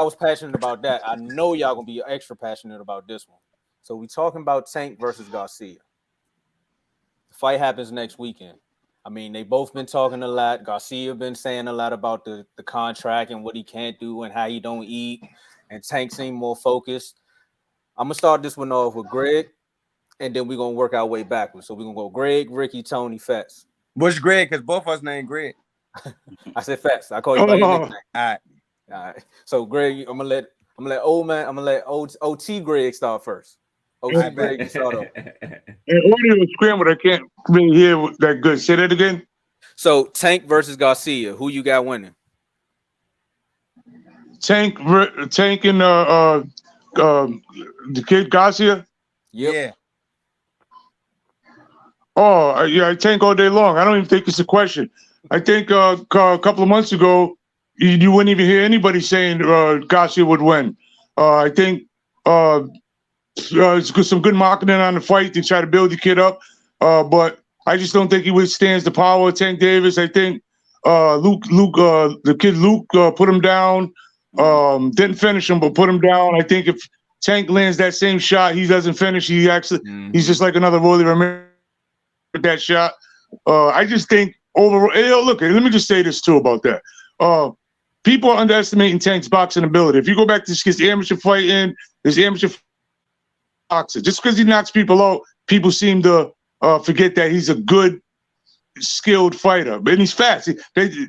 I was passionate about that. I know y'all gonna be extra passionate about this one. So we talking about Tank versus Garcia. The fight happens next weekend. I mean, they both been talking a lot. Garcia been saying a lot about the contract and what he can't do and how he don't eat. And Tank seemed more focused. I'm gonna start this one off with Greg, and then we're gonna work our way backwards. So we're gonna go Greg, Ricky, Tony, Fats. What's Greg? Because both of us named Greg. I said Fats. I call you by your nickname. All right. All right. So Greg, I'm gonna let old man, I'm gonna let OT Greg start first. OT Greg, you start off. And audio is scrambled. I can't really hear that good. Say that again. So Tank versus Garcia, who you got winning? Tank and the kid Garcia. Yep. Yeah. Oh yeah, I Tank all day long. I don't even think it's a question. I think a couple of months ago, you wouldn't even hear anybody saying Garcia would win. I think it's some good marketing on the fight to try to build the kid up, but I just don't think he withstands the power of Tank Davis. I think the kid Luke put him down. Didn't finish him, but put him down. I think if Tank lands that same shot, he doesn't finish. He's just like another Rolly Ramirez with that shot. I just think overall, look, let me just say this too about that. People are underestimating Tank's boxing ability. If you go back to his amateur fighting, his amateur boxer, just because he knocks people out, people seem to forget that he's a good, skilled fighter. And he's fast.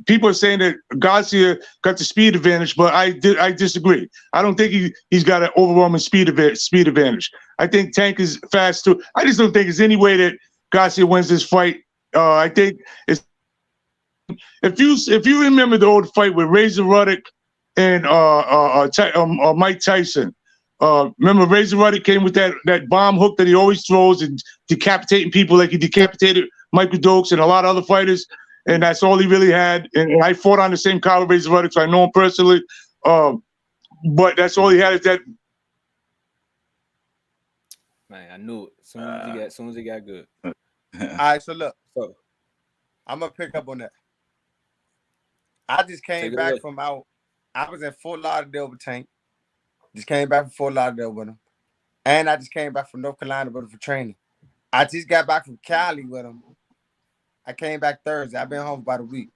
People are saying that Garcia got the speed advantage, but I disagree. I don't think he's got an overwhelming speed advantage. I think Tank is fast too. I just don't think there's any way that Garcia wins this fight. I think it's if you remember the old fight with Razor Ruddock and Mike Tyson. Remember Razor Ruddock came with that bomb hook that he always throws and decapitating people like he decapitated Michael Dokes and a lot of other fighters, and that's all he really had. And I fought on the same card with Razor Ruddock, so I know him personally. But that's all he had is that. Man, I knew it. As soon as he got good. All right, so look. So I'm gonna pick up on that. I just came back from out. I was in Fort Lauderdale with Tank. Just came back from Fort Lauderdale with him. And I just came back from North Carolina with him for training. I just got back from Cali with him. I came back Thursday. I've been home for about a week.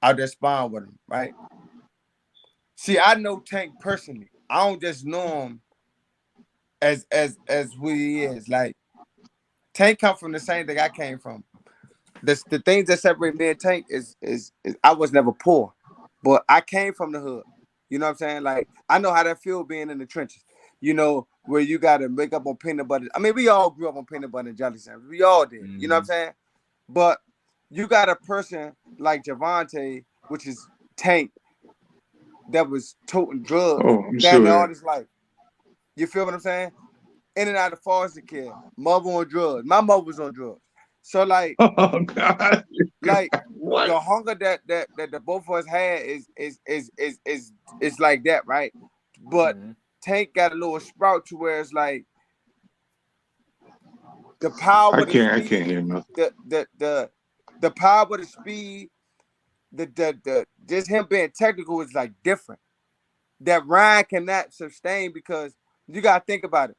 Out there sparring with him, right? See, I know Tank personally. I don't just know him as who he is. Like, Tank come from the same thing I came from. The things that separate me and Tank is I was never poor, but I came from the hood. You know what I'm saying? Like, I know how that feel being in the trenches. You know, where you got to make up on peanut butter. I mean, we all grew up on peanut butter and jelly sandwiches. We all did. You know what I'm saying? But you got a person like Gervonta, which is Tank, that was toting drugs down there all his life. You feel what I'm saying? In and out of foster care. Mother on drugs. My mother was on drugs. So like, oh God, like what? The hunger that the both of us had is like that, right? But Tank got a little sprout to where it's like the power. I can't hear nothing. The power of the speed, the just him being technical is like different. That Ryan cannot sustain because you gotta think about it.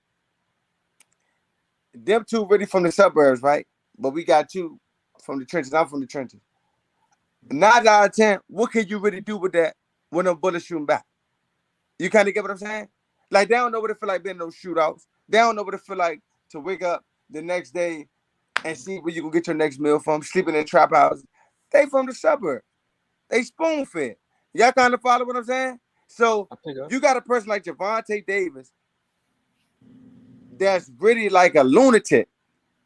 Them two really from the suburbs, right? But we got two from the trenches. I'm from the trenches. 9 out of 10, what can you really do with that when them bullets shooting back? You kind of get what I'm saying? Like, they don't know what it feel like being in those shootouts. They don't know what it feel like to wake up the next day and see where you can get your next meal from, sleeping in trap houses. They from the suburb. They spoon fed. Y'all kind of follow what I'm saying? So you got a person like Gervonta Davis that's really like a lunatic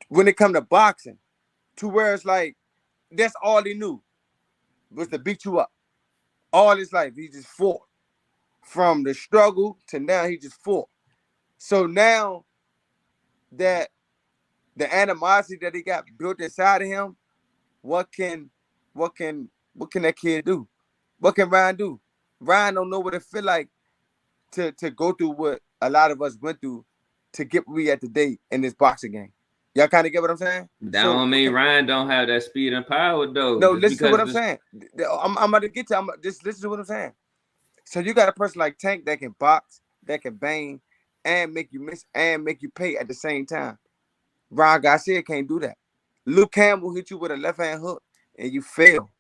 when it come to boxing, to where it's like that's all he knew was to beat you up. All his life, he just fought. From the struggle to now, he just fought. So now that the animosity that he got built inside of him, what can that kid do? What can Ryan do? Ryan don't know what it feel like to go through what a lot of us went through to get where we at today in this boxing game. Y'all kind of get what I'm saying? That don't mean Ryan don't have that speed and power, though. No, listen to what I'm saying. I'm about to get to. Just listen to what I'm saying. So you got a person like Tank that can box, that can bang, and make you miss and make you pay at the same time. Ryan Garcia can't do that. Luke Campbell hit you with a left hand hook and you fail.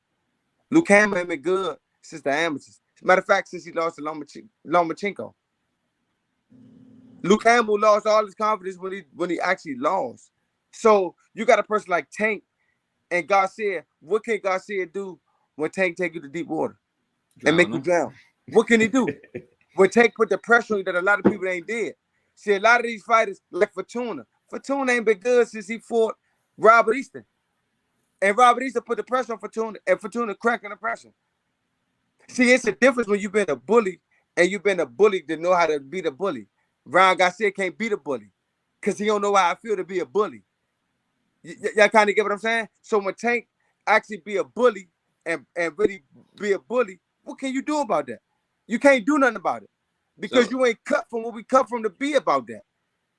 Luke Campbell ain't been good since the amateurs. Matter of fact, since he lost to Lomachenko. Luke Campbell lost all his confidence when he actually lost. So you got a person like Tank and Garcia. What can Garcia do when Tank take you to deep water and make you drown? What can he do? When Tank put the pressure on you that a lot of people ain't did. See, a lot of these fighters, like Fortuna ain't been good since he fought Robert Easton. And Robert Easton put the pressure on Fortuna, and Fortuna cracking the pressure. See, it's a difference when you've been a bully and you've been a bully to know how to beat a bully. Ryan Garcia can't beat a bully because he don't know how I feel to be a bully. Y'all kind of get what I'm saying? So when Tank actually be a bully and really be a bully, what can you do about that? You can't do nothing about it because you ain't cut from what we cut from to be about that.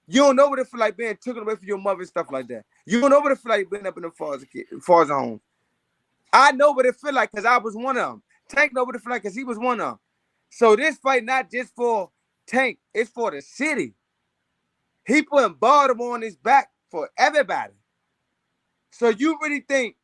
You don't know what it feel like being taken away from your mother and stuff like that. You don't know what it feel like being up in the foster home. I know what it feel like because I was one of them. Tank know what it feel like because he was one of them. So this fight not just for Tank, it's for the city. He putting Baltimore on his back for everybody. So you really think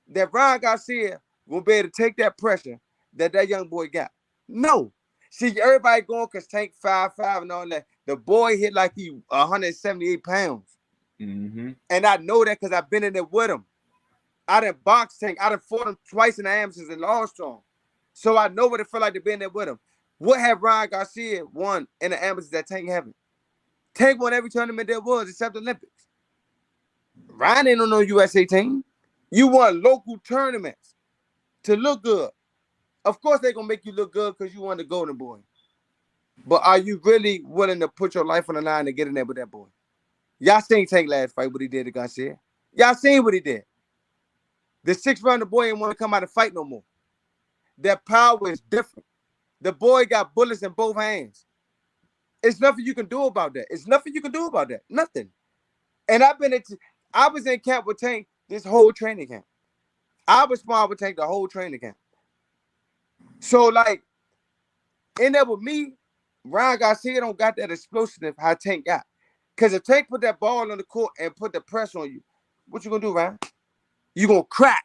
that Ryan Garcia will be able to take that pressure that young boy got? No. See, everybody going because Tank 5'5" and all that. The boy hit like he 178 pounds. Mm-hmm. And I know that because I've been in there with him. I done boxed Tank. I done fought him twice in the amateurs and lost to him. So I know what it felt like to be in there with him. What have Ryan Garcia won in the amateurs that Tank haven't? Tank won every tournament there was except the Olympics. Ryan ain't on no USA team. You won local tournaments to look good. Of course, they're going to make you look good because you won the Golden Boy. But are you really willing to put your life on the line to get in there with that boy? Y'all seen Tank last fight, what he did to Garcia. Y'all seen what he did. The 6th-rounder boy ain't want to come out and fight no more. Their power is different. The boy got bullets in both hands. It's nothing you can do about that. It's nothing you can do about that. Nothing. And I was in camp with Tank this whole training camp. I was sparring with Tank the whole training camp. So, like, in there with me, Ryan Garcia don't got that explosive how Tank got. Because if Tank put that ball on the court and put the pressure on you, what you going to do, Ryan? You going to crack.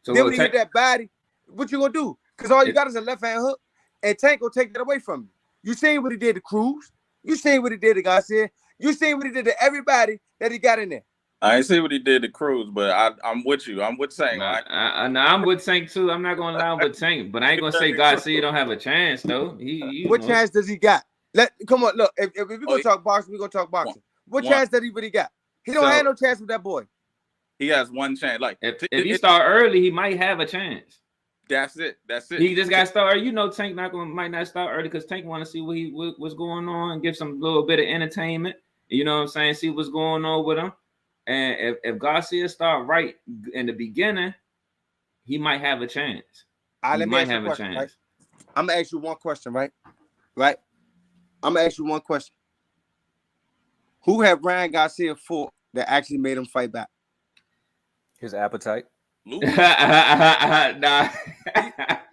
So then when you hit that body, what you going to do? Because all you got is a left-hand hook, and Tank will take that away from you. You seen what he did to Cruz. You seen what he did to Garcia. You seen what he did to everybody that he got in there. I ain't see what he did to Cruz, but I'm with you. I'm with Tank. I'm with Tank too. I'm not gonna lie with Tank, but I ain't gonna say Garcia don't have a chance though. What chance does he got? Come on, look. If we're gonna talk boxing, we're gonna talk boxing. What chance does he really got? He don't have no chance with that boy. He has one chance. Like if he start early, he might have a chance. That's it. He just got to start early. You know, Tank might not start early because Tank want to see what's going on and give some little bit of entertainment. You know what I'm saying? See what's going on with him. And if Garcia start right in the beginning, he might have a chance. He might have a chance. Right? I'm gonna ask you one question, right? Right? I'm gonna ask you one question. Who have Ryan Garcia fought that actually made him fight back? His appetite. Nah.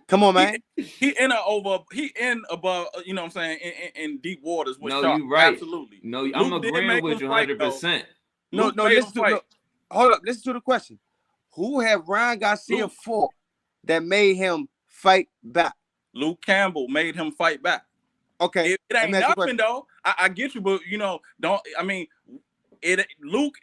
Come on, man. He in above, you know what I'm saying, in deep waters with Sharp. You right. Absolutely. No, I'm agreeing with you 100%. No, hold up. Listen to the question. Who have Ryan Garcia fought that made him fight back? Luke Campbell made him fight back. Okay. It ain't nothing though. I get you, but you know, Luke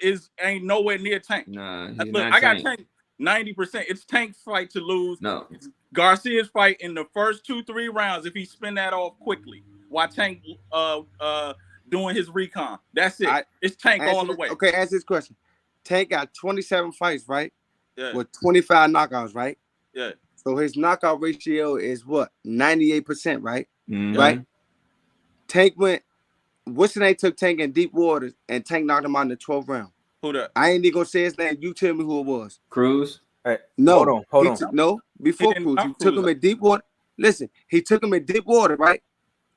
ain't nowhere near Tank. Nah, I got Tank 90%. It's Tank's fight to lose. No. It's Garcia's fight in the first 2-3 rounds if he spin that off quickly. While Tank doing his recon. That's it. It's Tank all the way. Okay, answer this question. Tank got 27 fights, right? Yeah. With 25 knockouts, right? Yeah. So his knockout ratio is what? 98%, right? Mm-hmm. Right? Tank went, what's the name took Tank in deep waters and Tank knocked him out in the 12th round? Who that? I ain't even gonna say his name. You tell me who it was. Cruz? Hey, no. Hold on. No, before Cruz. He took him in deep water. Listen, he took him in deep water, right?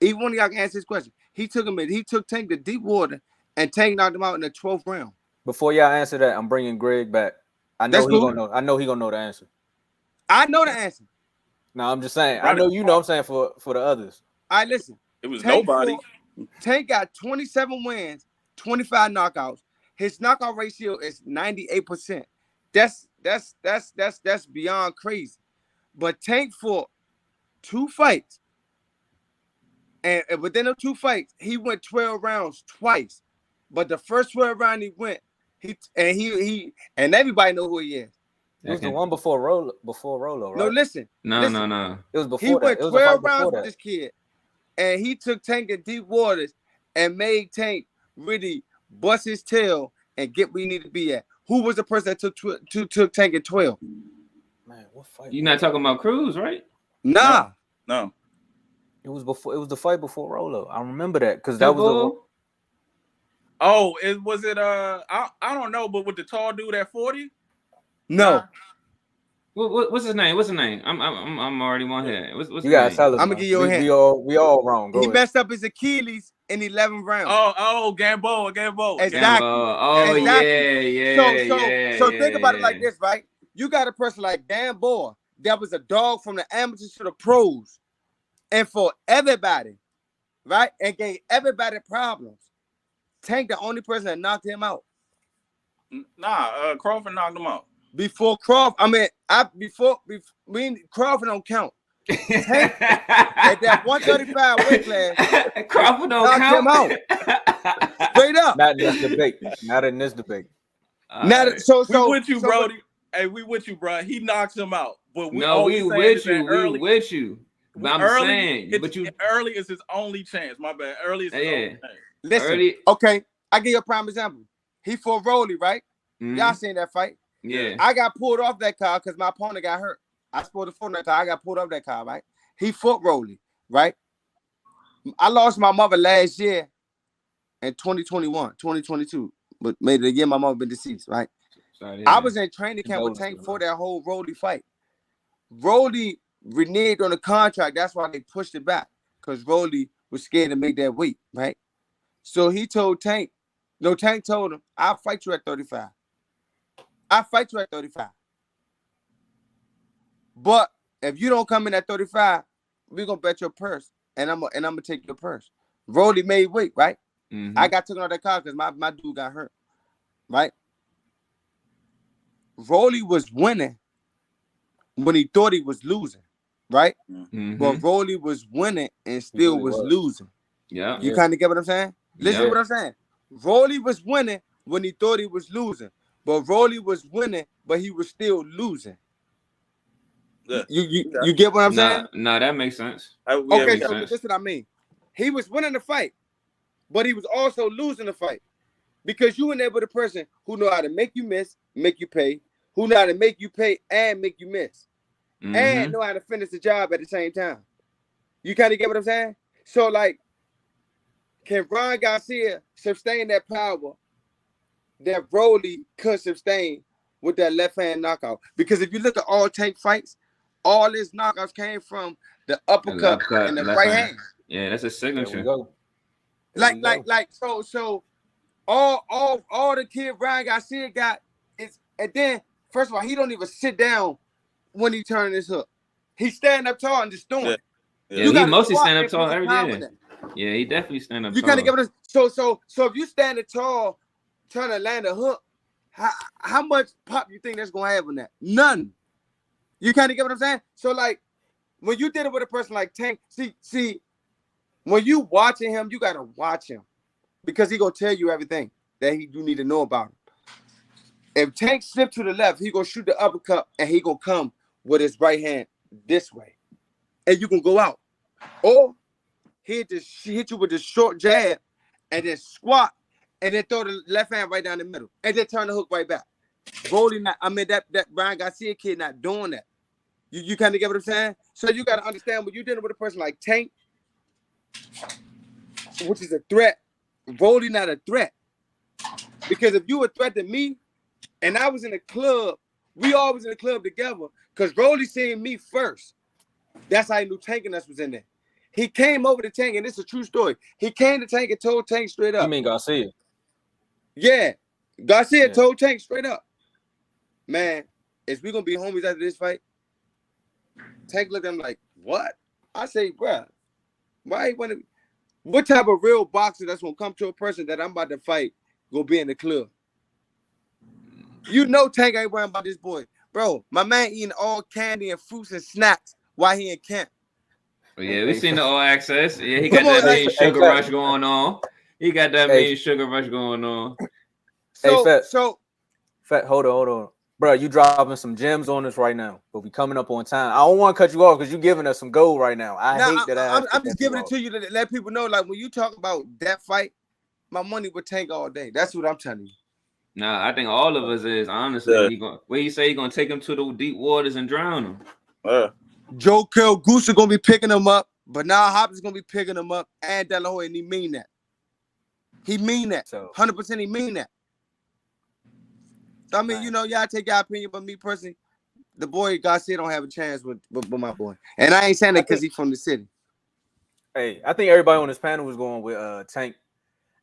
Even one of y'all can answer this question. He took Tank to deep water and Tank knocked him out in the 12th round. Before y'all answer that, I'm bringing Greg back. I know he's gonna know the answer. I know the answer. No, I'm just saying. Running. I know you know. I'm saying for the others. All right, listen. It was Tank nobody. Tank got 27 wins, 25 knockouts. His knockout ratio is 98%. That's beyond crazy. But Tank fought 2 fights, and within the 2 fights, he went 12 rounds twice. But the first 12 round he went, he and everybody know who he is. It was the one before Rolo, right? No, listen. No. It It was he before that. went It was 12 a fight rounds before with that. this kid, and he took Tank in deep waters and made Tank really bust his tail and get where he needed to be at. Who was the person that took Tank at 12? Man, what fight? You're not talking about Cruz, right? Nah. No. It was before. It was the fight before Rolo. I remember that because that was the. Oh, was it? I don't know, but with the tall dude at 40. No. Nah. What's his name? What's his name? I'm already on here. What's You his gotta name? tell us. I'm gonna give you a hint. We all wrong. Go He ahead. messed up his Achilles in 11 rounds. Gamboa. Exactly. Oh, Exactly. yeah. So think about it like this, right? You got a person like Gamboa that was a dog from the amateurs to the pros, and for everybody, right, and gave everybody problems. Tank the only person that knocked him out. Nah, Crawford knocked him out. Before Crawford, Crawford don't count. Tank at that 135 weight class, Crawford don't knocked count him out. Straight up. Not in this debate. Not in this debate. Now, We with you, Brody. Hey, we with you, bro. He knocks him out. But we with you. But I'm saying, early is his only chance. My bad. Early is his only chance. Listen, okay, I give you a prime example. He fought Rolly, right? Mm-hmm. Y'all seen that fight? Yeah. I got pulled off that car because my opponent got hurt. I supposed to fight that car. I got pulled off that car, right? He fought Rolly, right? I lost my mother last year in 2022, but made it again. My mother been deceased, right? I was in training camp with Tank for that whole Rolly fight. Rolly reneged on the contract. That's why they pushed it back, because Rolly was scared to make that weight, right? So he told Tank, Tank told him, I'll fight you at 35. I'll fight you at 35. But if you don't come in at 35, we're gonna bet your purse, and I'm gonna take your purse. Rolly made weight, right? Mm-hmm. I got taken out of that car because my dude got hurt, right? Rolly was winning when he thought he was losing, right? Mm-hmm. But Rolly was winning and still was losing. Yeah. You kind of get what I'm saying? Listen to what I'm saying. Rolly was winning when he thought he was losing, but Rolly was winning, but he was still losing. Yeah. You get what I'm saying? No, that makes sense. Okay, so this is what I mean. He was winning the fight, but he was also losing the fight, because you in there with a person who know how to make you miss, make you pay, who know how to make you pay and make you miss, and know how to finish the job at the same time. You kind of get what I'm saying? So, like, can Ron Garcia sustain that power that Rolly could sustain with that left hand knockout? Because if you look at all Tank fights, all his knockouts came from the uppercut and the right hand. Yeah, that's a signature. There we go. So all the kid Ryan Garcia got is, and then first of all, he don't even sit down when he turn his hook. He stand up tall and just doing it. Yeah, he mostly stand up tall every day. Yeah, he definitely stand up tall. You kind of get what so if you standing tall trying to land a hook, how much pop you think that's gonna have in that? None. You kind of get what I'm saying? So, like, when you did it with a person like Tank, see, when you watching him, you gotta watch him, because he gonna tell you everything that you need to know about him. If Tank slip to the left, he gonna shoot the uppercut and he gonna come with his right hand this way, and you can go out. Or he hit you with the short jab and then squat and then throw the left hand right down the middle and then turn the hook right back. Rolly that Ryan Garcia kid not doing that. You kind of get what I'm saying? So you got to understand, when you're dealing with a person like Tank, which is a threat, Rolly not a threat. Because if you a threat to me and I was in the club, we all was in the club together, because Rolly seen me first. That's how he knew Tank and us was in there. He came over to Tank, and it's a true story. He came to Tank and told Tank straight up. You mean Garcia? Yeah. Garcia told Tank straight up, man, is we gonna be homies after this fight? Tank looked at him like, what? I say, bruh, why you wanna? What type of real boxer that's gonna come to a person that I'm about to fight go be in the club? You know Tank ain't worrying about this boy. Bro, my man eating all candy and fruits and snacks while he in camp. Yeah, we seen the all access. Yeah, he got that mean sugar rush going on. He got that mean sugar rush going on. Fat, hold on. Bro, you dropping some gems on us right now, but we coming up on time. I don't want to cut you off because you giving us some gold right now. I hate that. I'm just giving it to you to let people know, like, when you talk about that fight, my money would Tank all day. That's what I'm telling you. Nah, I think all of us is, honestly. Where you say he gonna take him to the deep waters and drown him? Joe Kill Goose are gonna be picking him up, but now Hopkins gonna be picking him up, and De La Hoya, and he mean that. He mean that. 100% he mean that. So, I mean, you know, y'all take your opinion, but me personally, the boy Garcia don't have a chance with my boy. And I ain't saying that because he's from the city. Hey, I think everybody on this panel was going with Tank.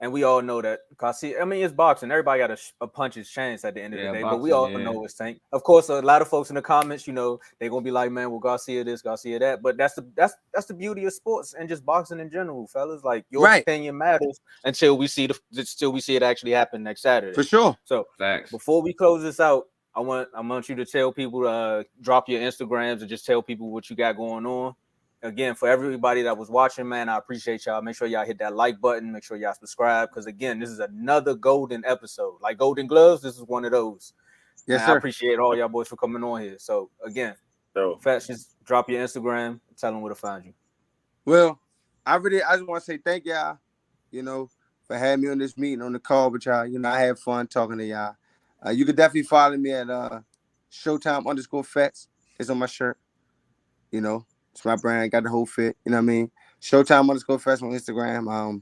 And we all know that Garcia, I mean, it's boxing. Everybody got a puncher's chance at the end of the day. Boxing, but we all know it's Tank. Of course, a lot of folks in the comments, you know, they're gonna be like, man, well, Garcia this, Garcia that. But that's the beauty of sports and just boxing in general, fellas. Like, your opinion matters until we see it actually happen next Saturday. For sure. So before we close this out, I want you to tell people to drop your Instagrams and just tell people what you got going on. Again, for everybody that was watching, man, I appreciate y'all. Make sure y'all hit that like button. Make sure y'all subscribe. Because, again, this is another golden episode. Like Golden Gloves, this is one of those. Yes, sir. I appreciate all y'all boys for coming on here. So, again, Fats, just drop your Instagram and tell them where to find you. Well, I just want to say thank y'all, you know, for having me on this meeting, on the call with y'all. You know, I had fun talking to y'all. You can definitely follow me at Showtime_Fats. It's on my shirt, you know. It's my brand. Got the whole fit. You know what I mean? Showtime_Fats on Instagram.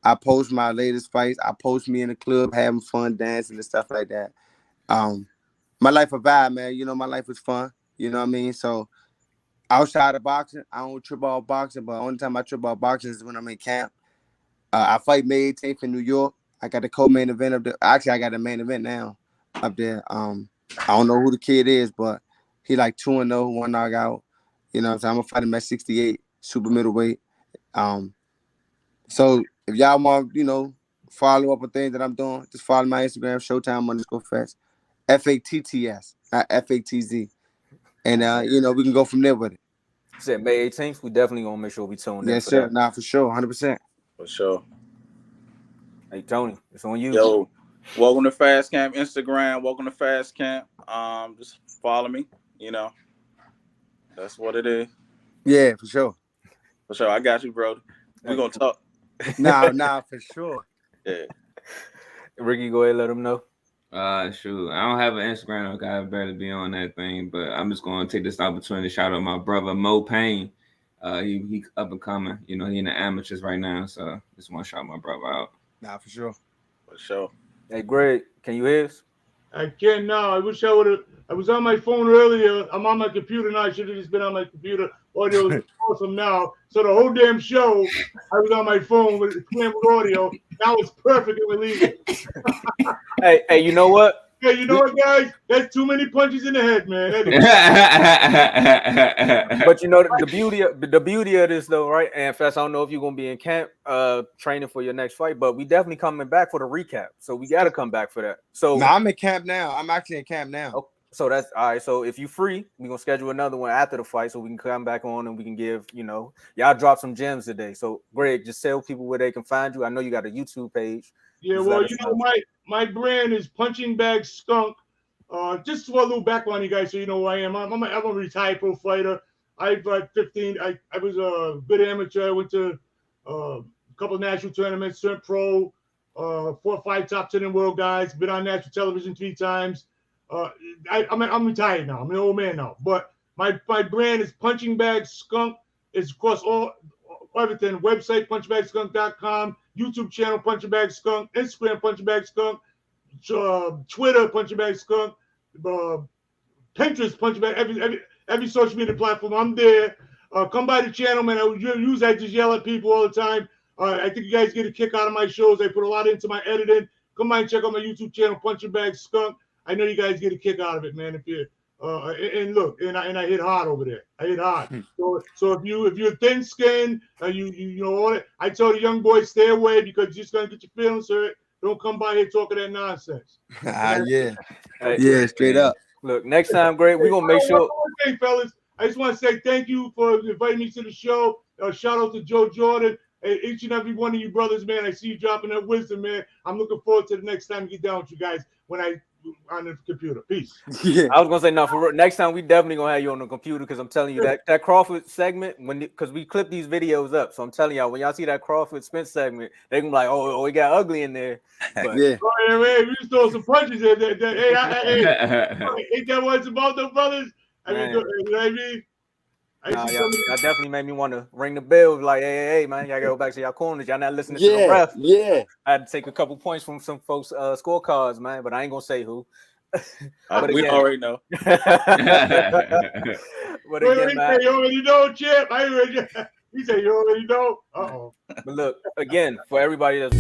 I post my latest fights. I post me in the club having fun, dancing and stuff like that. My life a vibe, man. You know, my life is fun. You know what I mean? So outside of boxing, I don't trip out boxing, but the only time I trip out boxing is when I'm in camp. I fight May 18th in New York. I got the co-main event up there. Actually, I got the main event now up there. I don't know who the kid is, but he like 2-0, 1 knockout. You know what I'm saying? I'm going to fight him at 68, super middleweight. So if y'all want, you know, follow up on things that I'm doing, just follow my Instagram, Showtime_Fats. FATTS, not FATZ. And, you know, we can go from there with it. You said May 18th. We definitely going to make sure we tune in. Yes, sir. That. Nah, for sure. 100%. For sure. Hey, Tony, it's on you. Yo, welcome to Fast Camp Instagram. Welcome to Fast Camp. Just follow me, you know. That's what it is. Yeah, for sure. For sure. I got you, bro. We're going to talk. Nah, for sure. Yeah. Ricky, go ahead, let them know. Shoot. I don't have an Instagram. I gotta barely be on that thing, but I'm just going to take this opportunity to shout out my brother, Mo Payne. He up and coming. You know, he in the amateurs right now, so just want to shout my brother out. Nah, for sure. For sure. Hey, Greg, can you hear us? I can now. I wish I would have. I was on my phone earlier. I'm on my computer now. I should have just been on my computer. Audio is awesome now. So the whole damn show, I was on my phone with audio. Now it's perfect and we're leaving. Hey, you know what? Hey, you know what, guys? That's too many punches in the head, man. But you know the beauty of this though, right? And Fess, I don't know if you're gonna be in camp training for your next fight, but we definitely coming back for the recap. So we gotta come back for that. So no, I'm in camp now. I'm actually in camp now. Okay, so that's all right. So if you're free, we're gonna schedule another one after the fight so we can come back on and we can give, you know, y'all drop some gems today. So Greg, just tell people where they can find you. I know you got a YouTube page. Yeah, well, you know, my brand is Punching Bag Skunk. Just for a little background, you guys, so you know who I am. I'm a retired pro fighter. I've 15. I was a good amateur. I went to a couple of national tournaments, turned pro, 4 or 5 top 10 in world guys. Been on national television 3 times. I'm retired now. I'm an old man now. But my brand is Punching Bag Skunk. It's across everything. Website punchingbagskunk.com. YouTube channel Punching Bag Skunk, Instagram Punching Bag Skunk, Twitter Punching Bag Skunk, Pinterest Punching Bag, every social media platform. I'm there. Come by the channel, man. I just yell at people all the time. I think you guys get a kick out of my shows. I put a lot into my editing. Come by and check out my YouTube channel Punching Bag Skunk. I know you guys get a kick out of it, man. If you And look, and I hit hard over there. I hit hard. So if you're thin skinned, you know all that. I tell the young boys stay away because you're just gonna get your feelings hurt. Don't come by here talking that nonsense. Yeah, straight up. Look, next time, great. We're gonna make sure. Hey, fellas, I just want to say thank you for inviting me to the show. Shout out to Joe Jordan. Hey, each and every one of you brothers, man. I see you dropping that wisdom, man. I'm looking forward to the next time to get down with you guys when I on the computer. Peace. Yeah. I was gonna say no. For next time, we definitely gonna have you on the computer because I'm telling you that Crawford segment because we clip these videos up. So I'm telling y'all when y'all see that Crawford Spence segment, they gonna be like, oh, it got ugly in there. But, yeah. Oh, man, we just throw some punches in there. Hey, ain't that what's about the brothers? I mean, you know what I mean? Y'all definitely made me want to ring the bell. Like, hey, man, y'all go back to y'all corners. Y'all not listening to the ref. Yeah. I had to take a couple points from some folks' scorecards, man, but I ain't gonna say who. We already know. But again, man, you already know, Chip. He said you already know. But look, again, for everybody that's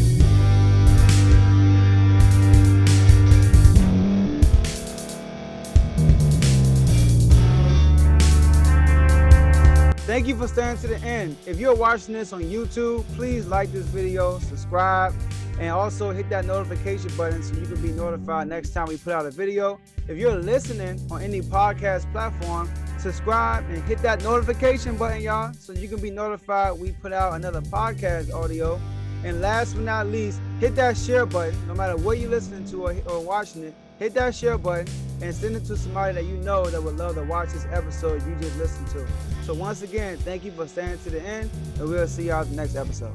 Thank you for staying to the end. If you're watching this on YouTube, please like this video, subscribe, and also hit that notification button so you can be notified next time we put out a video. If you're listening on any podcast platform, subscribe and hit that notification button, y'all, so you can be notified we put out another podcast audio. And last but not least, hit that share button. No matter what you're listening to or watching it, hit that share button and send it to somebody that you know that would love to watch this episode you just listened to. So once again, thank you for staying to the end, and we'll see y'all in the next episode.